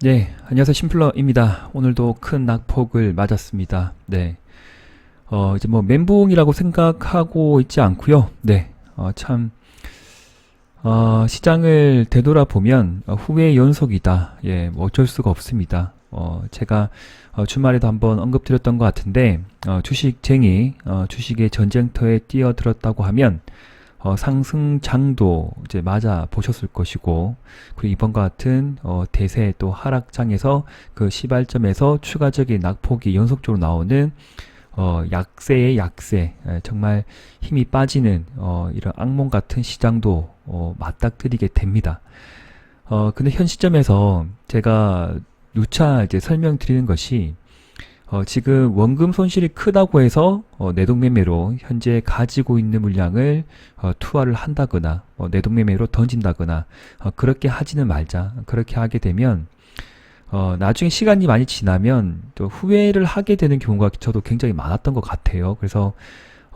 네, 안녕하세요. 심플러입니다. 오늘도 큰 낙폭을 맞았습니다. 네, 이제 뭐 멘붕이라고 생각하고 있지 않고요. 네, 시장을 되돌아보면 후회의 연속이다. 예, 뭐 어쩔 수가 없습니다. 제가 주말에도 한번 언급드렸던 것 같은데 주식쟁이, 주식의 전쟁터에 뛰어들었다고 하면 상승장도 이제 맞아 보셨을 것이고, 그리고 이번과 같은 대세 또 하락장에서 그 시발점에서 추가적인 낙폭이 연속적으로 나오는 약세의 약세, 정말 힘이 빠지는 이런 악몽 같은 시장도 맞닥뜨리게 됩니다. 근데 현 시점에서 제가 누차 이제 설명드리는 것이 지금 원금 손실이 크다고 해서 내동매매로 현재 가지고 있는 물량을 투하를 한다거나 내동매매로 던진다거나 그렇게 하지는 말자. 그렇게 하게 되면 나중에 시간이 많이 지나면 또 후회를 하게 되는 경우가 저도 굉장히 많았던 것 같아요. 그래서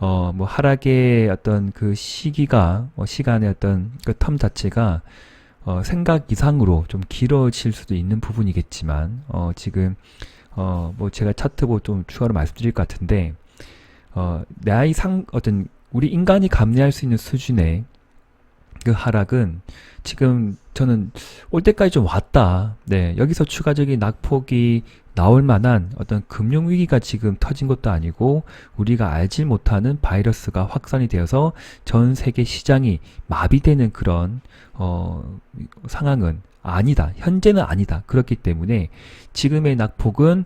뭐 하락의 어떤 그 시기가 시간의 어떤 그 텀 자체가 생각 이상으로 좀 길어질 수도 있는 부분이겠지만 지금 뭐 제가 차트 보고 좀 추가로 말씀드릴 것 같은데 나의 어떤 우리 인간이 감내할 수 있는 수준의 그 하락은 지금 저는 올 때까지 좀 왔다. 네, 여기서 추가적인 낙폭이 나올 만한 어떤 금융위기가 지금 터진 것도 아니고 우리가 알지 못하는 바이러스가 확산이 되어서 전 세계 시장이 마비되는 그런 상황은 아니다. 현재는 아니다. 그렇기 때문에 지금의 낙폭은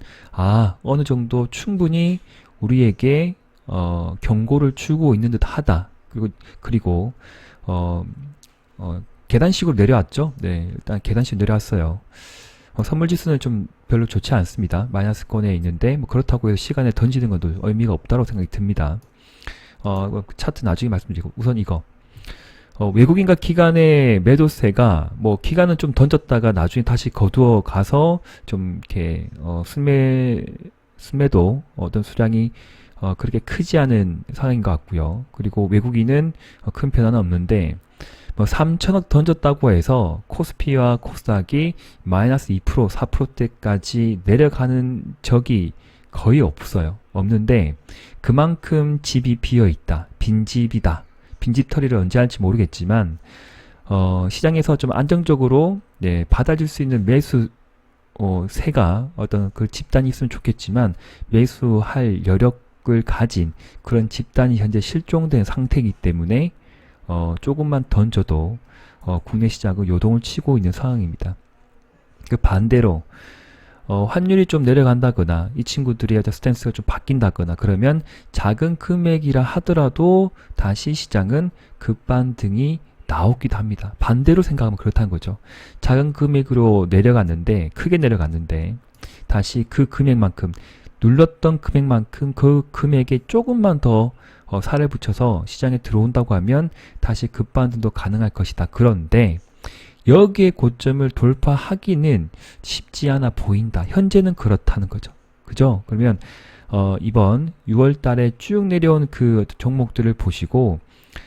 어느 정도 충분히 우리에게 경고를 주고 있는 듯 하다. 그리고 어, 계단식으로 내려왔죠. 네, 일단 계단식으로 내려왔어요. 선물 지수는 좀 별로 좋지 않습니다. 마이너스권에 있는데 뭐 그렇다고 해서 시간에 던지는 것도 의미가 없다고 생각이 듭니다. 차트 나중에 말씀드리고 우선 이거 외국인과 기관의 매도세가 뭐 기관은 좀 던졌다가 나중에 다시 거두어 가서 좀 이렇게 순매도 어떤 수량이 그렇게 크지 않은 상황인 것 같고요. 그리고 외국인은 큰 변화는 없는데 뭐 3천억 던졌다고 해서 코스피와 코스닥이 마이너스 2%, 4%대까지 내려가는 적이 거의 없어요. 없는데 그만큼 집이 비어 있다. 빈집이다. 빈집 털이를 언제 할지 모르겠지만 시장에서 좀 안정적으로 받아줄 수 있는 매수 세가 어떤 그 집단이 있으면 좋겠지만 매수할 여력을 가진 그런 집단이 현재 실종된 상태이기 때문에 조금만 던져도 국내 시장은 요동을 치고 있는 상황입니다. 그 반대로 환율이 좀 내려간다거나 이 친구들의 스탠스가 좀 바뀐다거나 그러면 작은 금액이라 하더라도 다시 시장은 급반등이 나오기도 합니다. 반대로 생각하면 그렇다는 거죠. 작은 금액으로 내려갔는데 크게 내려갔는데 다시 그 금액만큼 눌렀던 금액만큼 그 금액에 조금만 더 살을 붙여서 시장에 들어온다고 하면 다시 급반등도 가능할 것이다. 그런데 여기에 고점을 돌파하기는 쉽지 않아 보인다. 현재는 그렇다는 거죠. 그죠? 그러면 이번 6월 달에 쭉 내려온 그 종목들을 보시고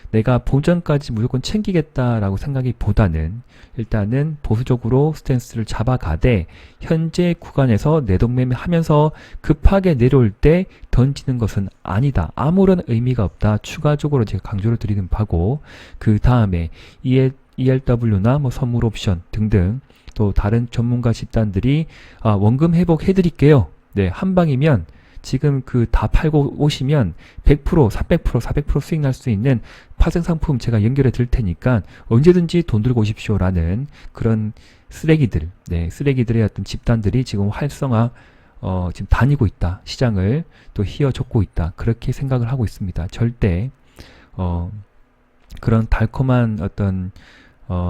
내가 보전까지 무조건 챙기겠다라고 생각이보다는 일단은 보수적으로 스탠스를 잡아가되 현재 구간에서 내동매매 하면서 급하게 내려올 때 던지는 것은 아니다. 아무런 의미가 없다. 추가적으로 제가 강조를 드리는 바고 그 다음에 ELW나 뭐 선물 옵션 등등 또 다른 전문가 집단들이 원금 회복 해드릴게요. 네, 한 방이면 지금 그 다 팔고 오시면 100%, 300%, 400% 수익 날 수 있는 파생 상품 제가 연결해 드릴 테니까 언제든지 돈 들고 오십시오라는 그런 쓰레기들, 쓰레기들의 어떤 집단들이 지금 활성화 지금 다니고 있다. 시장을 또 휘어젓고 있다. 그렇게 생각을 하고 있습니다. 절대 그런 달콤한 어떤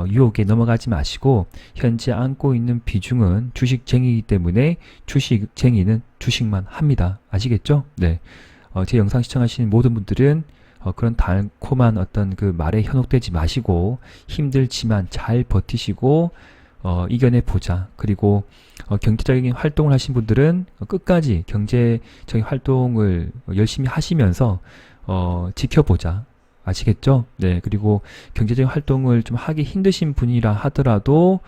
유혹에 넘어가지 마시고 현재 안고 있는 비중은 주식쟁이이기 때문에 주식쟁이는 주식만 합니다. 아시겠죠? 네. 제 영상 시청하시는 모든 분들은 그런 달콤한 어떤 그 말에 현혹되지 마시고 힘들지만 잘 버티시고 이겨내보자. 그리고 경제적인 활동을 하신 분들은 끝까지 경제적인 활동을 열심히 하시면서 지켜보자. 아시겠죠? 네. 그리고 경제적인 활동을 좀 하기 힘드신 분이라 하더라도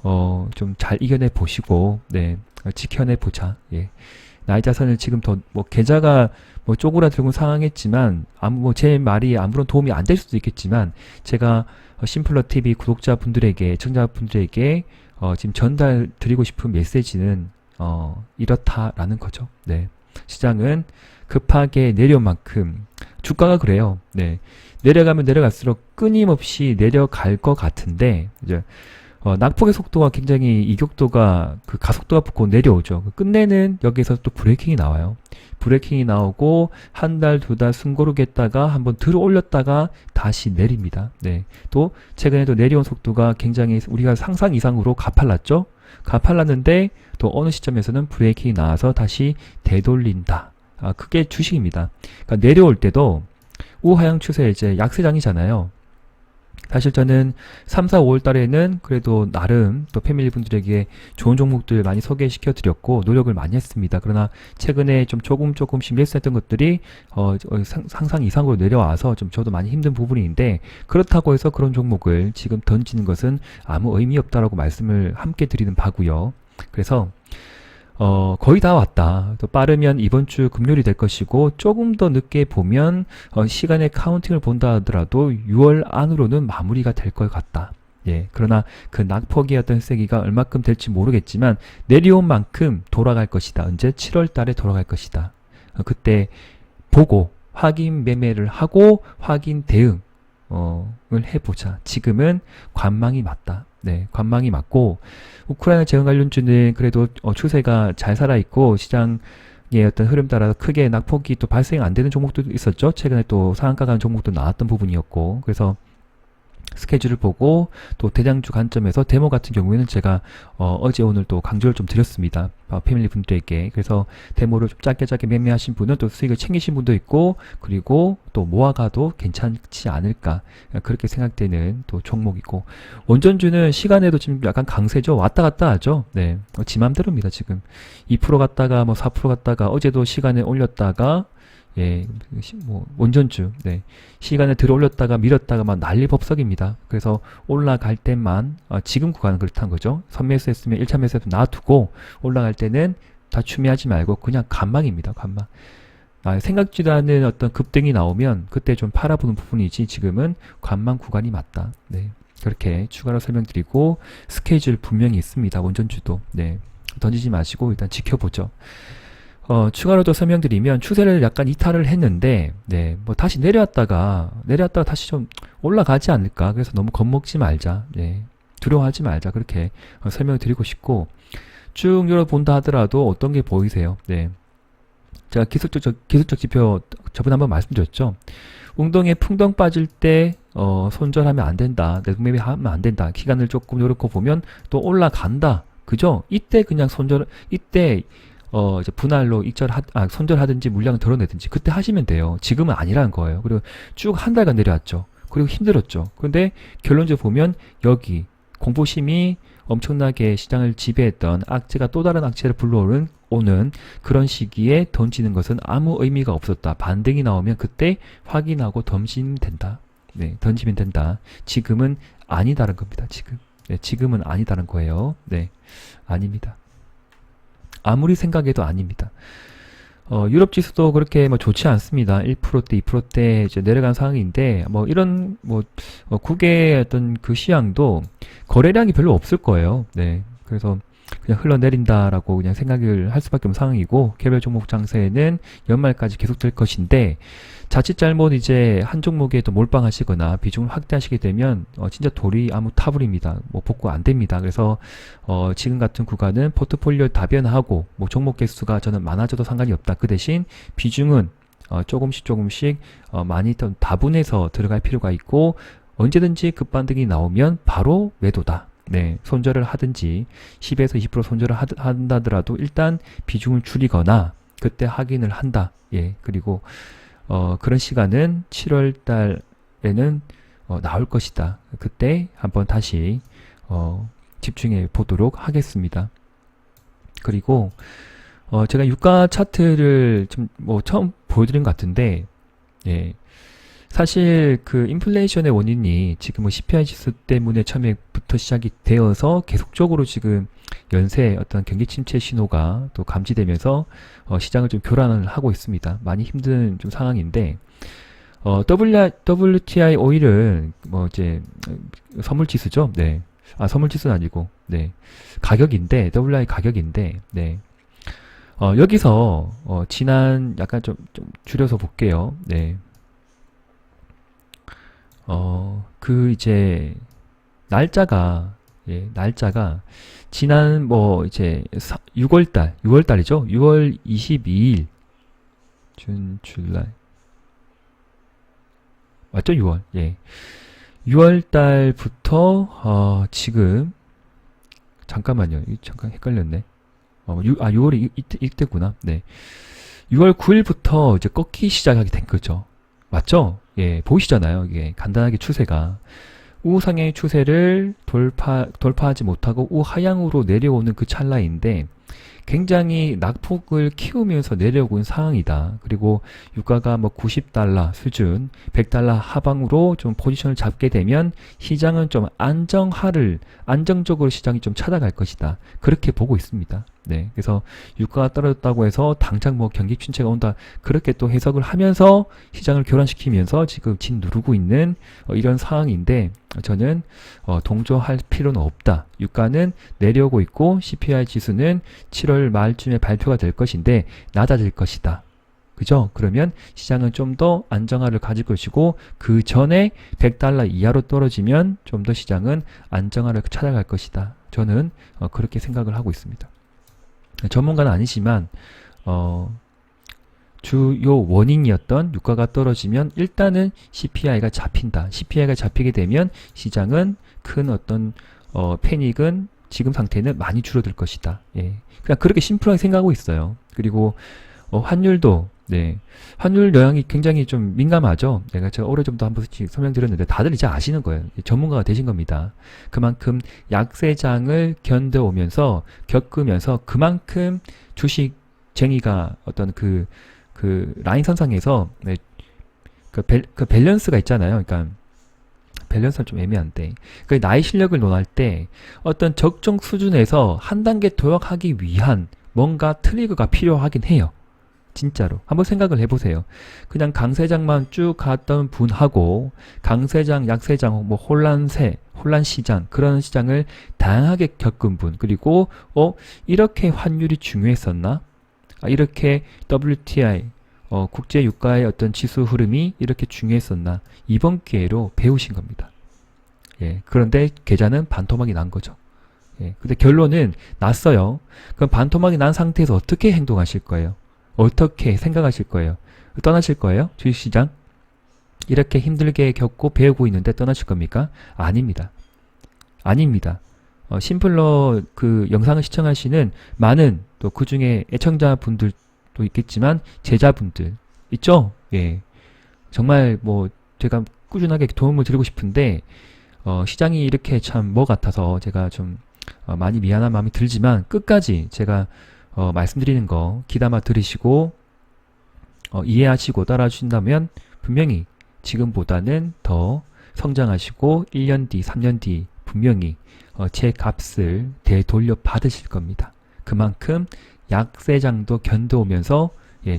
좀 잘 이겨내 보시고, 네, 지켜내 보자. 예. 나이자산을 지금 더, 계좌가 쪼그라들고 상황했지만, 제 말이 아무런 도움이 안 될 수도 있겠지만, 제가 심플러 TV 구독자분들에게, 시청자분들에게, 지금 전달 드리고 싶은 메시지는, 이렇다라는 거죠. 네. 시장은 급하게 내려온 만큼, 주가가 그래요. 네. 내려가면 내려갈수록 끊임없이 내려갈 것 같은데, 이제, 낙폭의 속도가 굉장히 이격도가 그 가속도가 붙고 내려오죠. 끝내는 여기에서 또 브레이킹이 나와요. 브레이킹이 나오고 한 달, 두 달 숨고르겠다가 한번 들어 올렸다가 다시 내립니다. 네. 또 최근에도 내려온 속도가 굉장히 우리가 상상 이상으로 가팔랐죠. 가팔랐는데 또 어느 시점에서는 브레이킹이 나와서 다시 되돌린다. 그게 주식입니다. 그러니까 내려올 때도 우하향 추세 이제 약세장이잖아요. 사실 저는 3, 4, 5월 달에는 그래도 나름 또 패밀리 분들에게 좋은 종목들 많이 소개시켜 드렸고 노력을 많이 했습니다. 그러나 최근에 좀 조금씩 밀렸었던 것들이 상상 이상으로 내려와서 좀 저도 많이 힘든 부분인데 그렇다고 해서 그런 종목을 지금 던지는 것은 아무 의미 없다라고 말씀을 함께 드리는 바고요. 그래서 거의 다 왔다. 또 빠르면 이번 주 금요일이 될 것이고 조금 더 늦게 보면 시간의 카운팅을 본다 하더라도 6월 안으로는 마무리가 될 것 같다. 예. 그러나 그 낙폭의 어떤 세기가 얼마큼 될지 모르겠지만 내려온 만큼 돌아갈 것이다. 언제? 7월 달에 돌아갈 것이다. 그때 보고 확인 매매를 하고 확인 대응을 해보자. 지금은 관망이 맞다. 네, 관망이 맞고 우크라이나 재건 관련주는 그래도 추세가 잘 살아있고 시장의 어떤 흐름 따라 크게 낙폭이 또 발생 안 되는 종목도 있었죠. 최근에 또 상한가 간 종목도 나왔던 부분이었고 그래서 스케줄을 보고 또 대장주 관점에서 데모 같은 경우에는 제가 어제 오늘 또 강조를 좀 드렸습니다. 패밀리 분들에게. 그래서 데모를 좀 짧게 매매하신 분은 또 수익을 챙기신 분도 있고 그리고 또 모아가도 괜찮지 않을까 그렇게 생각되는 또 종목이고 원전주는 시간에도 지금 약간 강세죠. 왔다 갔다 하죠. 네, 지 맘대로입니다. 지금 2% 갔다가 4% 갔다가 어제도 시간에 올렸다가 예, 원전주, 네. 시간에 들어 올렸다가 밀었다가 막 난리법석입니다. 그래서 올라갈 때만, 지금 구간은 그렇다는 거죠. 선매수 했으면 1차 매수해도 놔두고, 올라갈 때는 다 추매하지 말고 그냥 관망입니다, 관망. 생각지도 않은 어떤 급등이 나오면 그때 좀 팔아보는 부분이지 지금은 관망 구간이 맞다. 네. 그렇게 추가로 설명드리고, 스케줄 분명히 있습니다, 원전주도. 네. 던지지 마시고 일단 지켜보죠. 추가로 더 설명드리면 추세를 약간 이탈을 했는데 네, 다시 내려왔다가 다시 좀 올라가지 않을까. 그래서 너무 겁먹지 말자. 네, 두려워하지 말자. 그렇게 설명을 드리고 싶고 쭉 열어본다 하더라도 어떤 게 보이세요? 네. 제가 기술적 지표 저번에 한번 말씀드렸죠. 웅덩이에 풍덩 빠질 때 손절하면 안 된다. 내동매매하면 안 된다. 기간을 조금 요렇게 보면 또 올라간다. 그죠? 이때 그냥 이때 이제 분할로 손절하든지 물량을 덜어내든지 그때 하시면 돼요. 지금은 아니라는 거예요. 그리고 쭉 한 달간 내려왔죠. 그리고 힘들었죠. 그런데 결론적으로 보면 여기 공포심이 엄청나게 시장을 지배했던 악재가 또 다른 악재를 불러오는 그런 시기에 던지는 것은 아무 의미가 없었다. 반등이 나오면 그때 확인하고 던지면 된다. 네, 던지면 된다. 지금은 아니다는 겁니다. 지금. 네, 지금은 아니다는 거예요. 네, 아닙니다. 아무리 생각해도 아닙니다. 유럽 지수도 그렇게 좋지 않습니다. 1%대, 2%대 이제 내려간 상황인데, 이런, 국외의 어떤 그 시향도 거래량이 별로 없을 거예요. 네. 그래서 그냥 흘러내린다라고 그냥 생각을 할 수밖에 없는 상황이고, 개별 종목 장세는 연말까지 계속될 것인데, 자칫 잘못 이제 한 종목에 또 몰빵하시거나 비중을 확대하시게 되면 진짜 돌이 아무 타불입니다. 복구 안 됩니다. 그래서 지금 같은 구간은 포트폴리오 다변화하고 종목 개수가 저는 많아져도 상관이 없다. 그 대신 비중은 조금씩 많이 더 다분해서 들어갈 필요가 있고 언제든지 급반등이 나오면 바로 매도다. 네, 손절을 하든지 10에서 20% 손절을 한다더라도 일단 비중을 줄이거나 그때 확인을 한다. 예, 그리고 그런 시간은 7월 달에는 나올 것이다. 그때 한번 다시 집중해 보도록 하겠습니다. 그리고 제가 유가 차트를 좀 처음 보여드린 것 같은데 예, 사실 그 인플레이션의 원인이 지금 뭐 CPI 지수 때문에 처음에부터 시작이 되어서 계속적으로 지금 연쇄 어떤 경기 침체 신호가 또 감지되면서 시장을 좀 교란을 하고 있습니다. 많이 힘든 좀 상황인데 WTI 오일은 뭐 이제 선물 지수죠. 네. 아, 선물 지수는 아니고 네. 가격인데 WTI 가격인데 네. 여기서 지난 약간 좀 줄여서 볼게요. 네. 그 이제 날짜가 예, 날짜가 지난 뭐 이제 6월달이죠. 6월 22일 준 줄라이 맞죠? 6월. 예. 6월 달부터 지금 잠깐만요. 잠깐 헷갈렸네. 6월이 이때구나. 네. 6월 9일부터 이제 꺾기 시작하게 된 거죠. 맞죠? 예, 보이시잖아요. 이게 간단하게 추세가 우상향의 추세를 돌파하지 못하고 우하향으로 내려오는 그 찰나인데 굉장히 낙폭을 키우면서 내려오고 있는 상황이다. 그리고 유가가 뭐 90달러 수준, 100달러 하방으로 좀 포지션을 잡게 되면 시장은 좀 안정적으로 시장이 좀 찾아갈 것이다. 그렇게 보고 있습니다. 네. 그래서 유가가 떨어졌다고 해서 당장 뭐 경기 침체가 온다. 그렇게 또 해석을 하면서 시장을 교란시키면서 지금 짓누르고 있는 이런 상황인데 저는 동조할 필요는 없다. 유가는 내려오고 있고 CPI 지수는 7월 말쯤에 발표가 될 것인데 낮아질 것이다. 그죠? 그러면 시장은 좀 더 안정화를 가질 것이고 그 전에 100달러 이하로 떨어지면 좀 더 시장은 안정화를 찾아갈 것이다. 저는 그렇게 생각을 하고 있습니다. 전문가는 아니지만 주요 원인이었던 유가가 떨어지면 일단은 CPI가 잡힌다. CPI가 잡히게 되면 시장은 큰 어떤 패닉은 지금 상태는 많이 줄어들 것이다. 예. 그냥 그렇게 심플하게 생각하고 있어요. 그리고 환율도 네. 환율 영향이 굉장히 좀 민감하죠. 제가 오래전부터 한 번씩 설명드렸는데 다들 이제 아시는 거예요. 전문가가 되신 겁니다. 그만큼 약세장을 겪으면서 그만큼 주식쟁이가 어떤 그 라인 선상에서 네, 그 밸런스가 있잖아요. 그러니까 밸런스는 좀 애매한데 그 나의 실력을 논할 때 어떤 적정 수준에서 한 단계 도약하기 위한 뭔가 트리거가 필요하긴 해요. 진짜로 한번 생각을 해보세요. 그냥 강세장만 쭉 갔던 분하고 강세장, 약세장, 뭐 혼란시장 그런 시장을 다양하게 겪은 분 그리고 이렇게 환율이 중요했었나? 이렇게 WTI 국제 유가의 어떤 지수 흐름이 이렇게 중요했었나? 이번 기회로 배우신 겁니다. 예, 그런데 계좌는 반토막이 난 거죠. 예, 근데 결론은 났어요. 그럼 반토막이 난 상태에서 어떻게 행동하실 거예요? 어떻게 생각하실 거예요? 떠나실 거예요? 주식시장? 이렇게 힘들게 겪고 배우고 있는데 떠나실 겁니까? 아닙니다. 아닙니다. 심플러 그 영상을 시청하시는 많은 또 그 중에 애청자분들도 있겠지만 제자분들 있죠? 예. 정말 뭐 제가 꾸준하게 도움을 드리고 싶은데 시장이 이렇게 참 뭐 같아서 제가 좀 많이 미안한 마음이 들지만 끝까지 제가 말씀드리는 거 귀담아 들으시고 이해하시고 따라와 주신다면 분명히 지금보다는 더 성장하시고 1년 뒤, 3년 뒤 분명히 제 값을 되돌려 받으실 겁니다. 그만큼 약세장도 견뎌오면서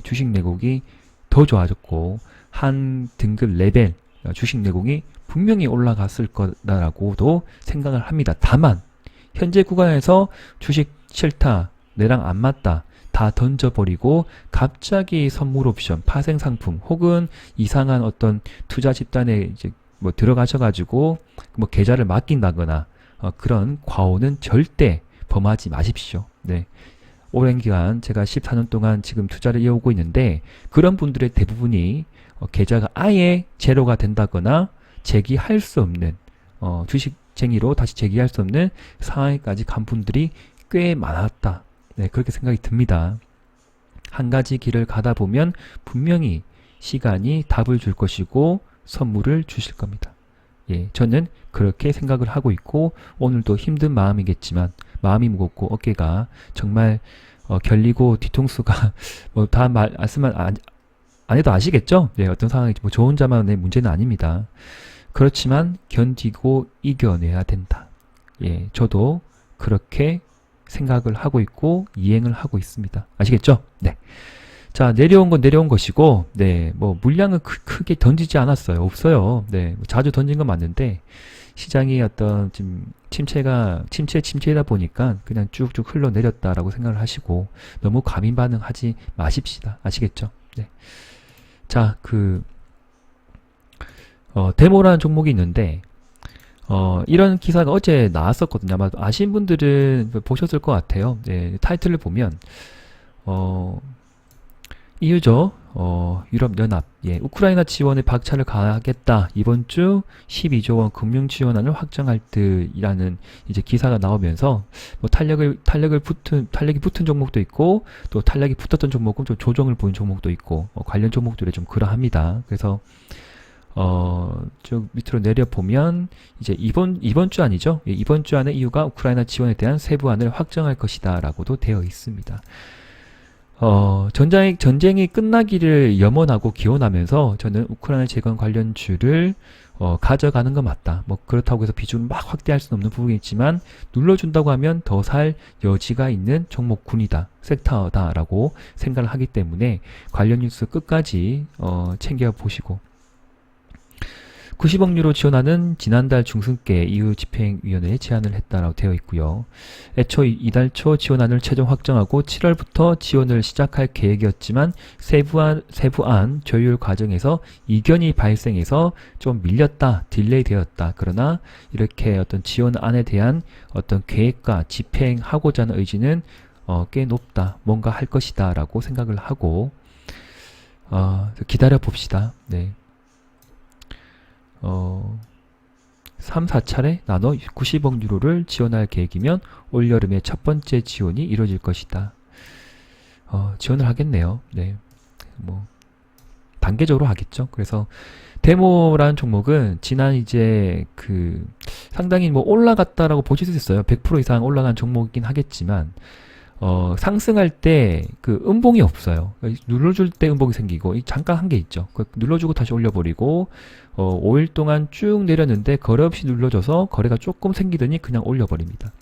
주식 내공이 더 좋아졌고 한 등급 레벨 주식 내공이 분명히 올라갔을 거라고도 생각을 합니다. 다만 현재 구간에서 주식 싫다, 내랑 안 맞다 다 던져버리고 갑자기 선물 옵션, 파생 상품 혹은 이상한 어떤 투자 집단에 이제 뭐 들어가셔가지고 뭐 계좌를 맡긴다거나 그런 과오는 절대 범하지 마십시오. 네. 오랜 기간 제가 14년 동안 지금 투자를 이어오고 있는데 그런 분들의 대부분이 계좌가 아예 제로가 된다거나 재기할 수 없는 주식쟁이로 다시 재기할 수 없는 상황까지 간 분들이 꽤 많았다. 네, 그렇게 생각이 듭니다. 한 가지 길을 가다 보면 분명히 시간이 답을 줄 것이고 선물을 주실 겁니다. 예, 저는 그렇게 생각을 하고 있고 오늘도 힘든 마음이겠지만 마음이 무겁고 어깨가 정말 결리고 뒤통수가 뭐 다 말씀만 안 해도 아시겠죠? 네, 어떤 상황이 뭐 저 혼자만의 문제는 아닙니다. 그렇지만 견디고 이겨내야 된다. 예, 저도 그렇게 생각을 하고 있고 이행을 하고 있습니다. 아시겠죠? 네. 자, 내려온 건 내려온 것이고, 네, 뭐 물량은 크게 던지지 않았어요. 없어요. 네, 뭐 자주 던진 건 맞는데 시장이 어떤 지금 침체이다 보니까 그냥 쭉쭉 흘러내렸다라고 생각을 하시고 너무 과민 반응하지 마십시다. 아시겠죠? 네. 자, 데모라는 종목이 있는데 이런 기사가 어제 나왔었거든요. 아마 아신 분들은 보셨을 것 같아요. 네, 타이틀을 보면 EU죠. 유럽연합. 예, 우크라이나 지원에 박차를 가하겠다. 이번 주 12조 원 금융 지원안을 확정할 듯이라는 이제 기사가 나오면서 뭐 탄력이 붙은 종목도 있고 또 탄력이 붙었던 종목은 좀 조정을 보인 종목도 있고 관련 종목들이 좀 그러합니다. 그래서 쭉 밑으로 내려보면 이제 이번 주 아니죠? 예, 이번 주 안에 EU가 우크라이나 지원에 대한 세부안을 확정할 것이다라고도 되어 있습니다. 전쟁이 끝나기를 염원하고 기원하면서 저는 우크라이나 재건 관련주를 가져가는 건 맞다. 뭐 그렇다고 해서 비중을 막 확대할 수는 없는 부분이 있지만 눌러준다고 하면 더 살 여지가 있는 종목군이다. 섹터다라고 생각을 하기 때문에 관련 뉴스 끝까지 챙겨보시고 90억 유로 지원하는 지난달 중순께 EU 집행위원회에 제안을 했다라고 되어 있고요. 애초 이달 초 지원안을 최종 확정하고 7월부터 지원을 시작할 계획이었지만 세부안 조율 과정에서 이견이 발생해서 좀 밀렸다, 딜레이 되었다. 그러나 이렇게 어떤 지원안에 대한 어떤 계획과 집행하고자 하는 의지는 꽤 높다. 뭔가 할 것이다 라고 생각을 하고 기다려 봅시다. 네. 3, 4차례 나눠 90억 유로를 지원할 계획이면 올여름에 첫 번째 지원이 이루어질 것이다. 지원을 하겠네요. 네. 뭐, 단계적으로 하겠죠. 그래서, 데모라는 종목은 지난 이제 상당히 뭐 올라갔다라고 보실 수 있어요. 100% 이상 올라간 종목이긴 하겠지만, 상승할 때 음봉이 없어요. 눌러줄 때 음봉이 생기고 잠깐 한 게 있죠. 눌러주고 다시 올려버리고 5일 동안 쭉 내렸는데 거래 없이 눌러줘서 거래가 조금 생기더니 그냥 올려버립니다.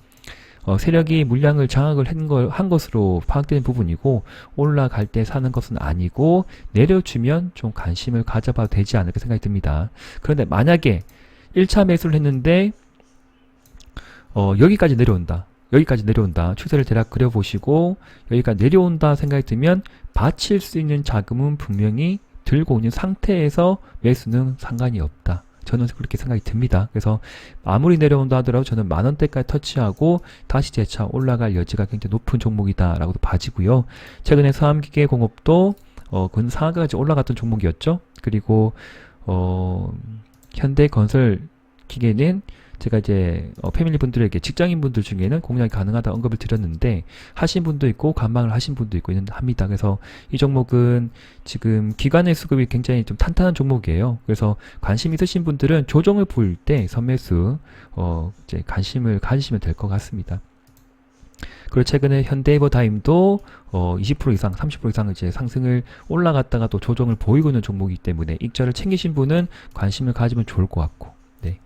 세력이 물량을 장악을 한 것으로 파악되는 부분이고 올라갈 때 사는 것은 아니고 내려주면 좀 관심을 가져봐도 되지 않을까 생각이 듭니다. 그런데 만약에 1차 매수를 했는데 여기까지 내려온다. 추세를 대략 그려보시고 여기까지 내려온다 생각이 들면 받칠 수 있는 자금은 분명히 들고 있는 상태에서 매수는 상관이 없다. 저는 그렇게 생각이 듭니다. 그래서 아무리 내려온다 하더라도 저는 만원대까지 터치하고 다시 재차 올라갈 여지가 굉장히 높은 종목이다 라고도 봐지고요. 최근에 서암기계공업도 근 상하까지 올라갔던 종목이었죠. 그리고 현대건설기계는 제가 이제 패밀리 분들에게 직장인 분들 중에는 공략이 가능하다 언급을 드렸는데 하신 분도 있고 관망을 하신 분도 있고 합니다. 그래서 이 종목은 지금 기관의 수급이 굉장히 좀 탄탄한 종목이에요. 그래서 관심 있으신 분들은 조정을 보일 때 선매수 이제 관심을 가지시면 될 것 같습니다. 그리고 최근에 현대에버다임도 20% 이상, 30% 이상 이제 상승을 올라갔다가 또 조정을 보이고 있는 종목이기 때문에 익절을 챙기신 분은 관심을 가지면 좋을 것 같고, 네.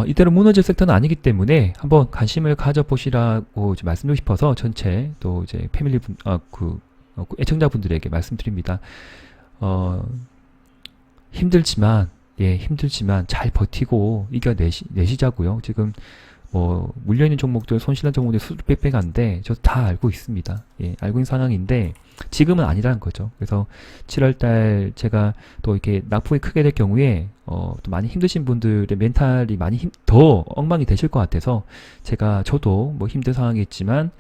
이대로 무너질 섹터는 아니기 때문에 한번 관심을 가져보시라고 말씀드리고 싶어서 전체 또 이제 패밀리 애청자분들에게 말씀드립니다. 힘들지만 잘 버티고 이겨내시자고요. 지금 물려있는 종목들, 손실한 종목들 수준 빽빽한데 저 다 알고 있습니다. 예, 알고 있는 상황인데 지금은 아니라는 거죠. 그래서 7월달 제가 또 이렇게 낙폭이 크게 될 경우에 또 많이 힘드신 분들의 멘탈이 더 엉망이 되실 것 같아서 저도 뭐 힘든 상황이있지만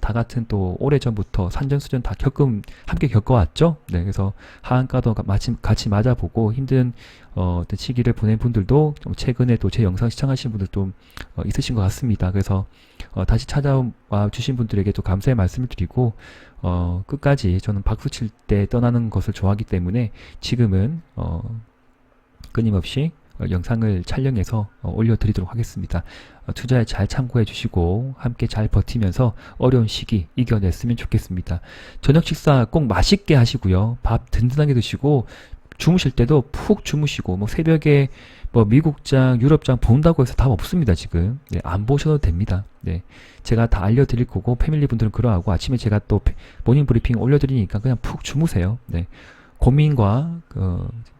다 같은 또 오래전부터 산전수전 다 함께 겪어왔죠. 네, 그래서 하한가도 같이 맞아보고 힘든 어떤 시기를 보낸 분들도 최근에 또 제 영상 시청하신 분들도 있으신 것 같습니다. 그래서 다시 찾아와 주신 분들에게 또 감사의 말씀을 드리고 끝까지 저는 박수 칠 때 떠나는 것을 좋아하기 때문에 지금은 끊임없이 영상을 촬영해서 올려드리도록 하겠습니다. 투자에 잘 참고해 주시고 함께 잘 버티면서 어려운 시기 이겨냈으면 좋겠습니다. 저녁 식사 꼭 맛있게 하시고요. 밥 든든하게 드시고 주무실 때도 푹 주무시고 뭐 새벽에 뭐 미국장, 유럽장 본다고 해서 답 없습니다, 지금. 네, 안 보셔도 됩니다. 네. 제가 다 알려드릴 거고, 패밀리 분들은 그러하고, 아침에 제가 또 모닝 브리핑 올려드리니까 그냥 푹 주무세요. 네. 고민과,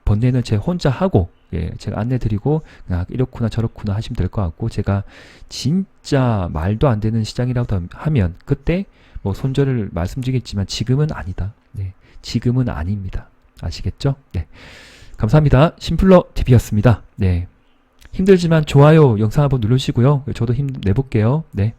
번뇌는 제 혼자 하고, 예, 제가 안내드리고, 그냥 이렇구나 저렇구나 하시면 될 것 같고, 제가 진짜 말도 안 되는 시장이라고 하면, 그때 뭐 손절을 말씀드리겠지만, 지금은 아니다. 네. 지금은 아닙니다. 아시겠죠? 네. 감사합니다. 심플러 TV였습니다. 네. 힘들지만 좋아요 영상 한번 누르시고요. 저도 힘내볼게요. 네.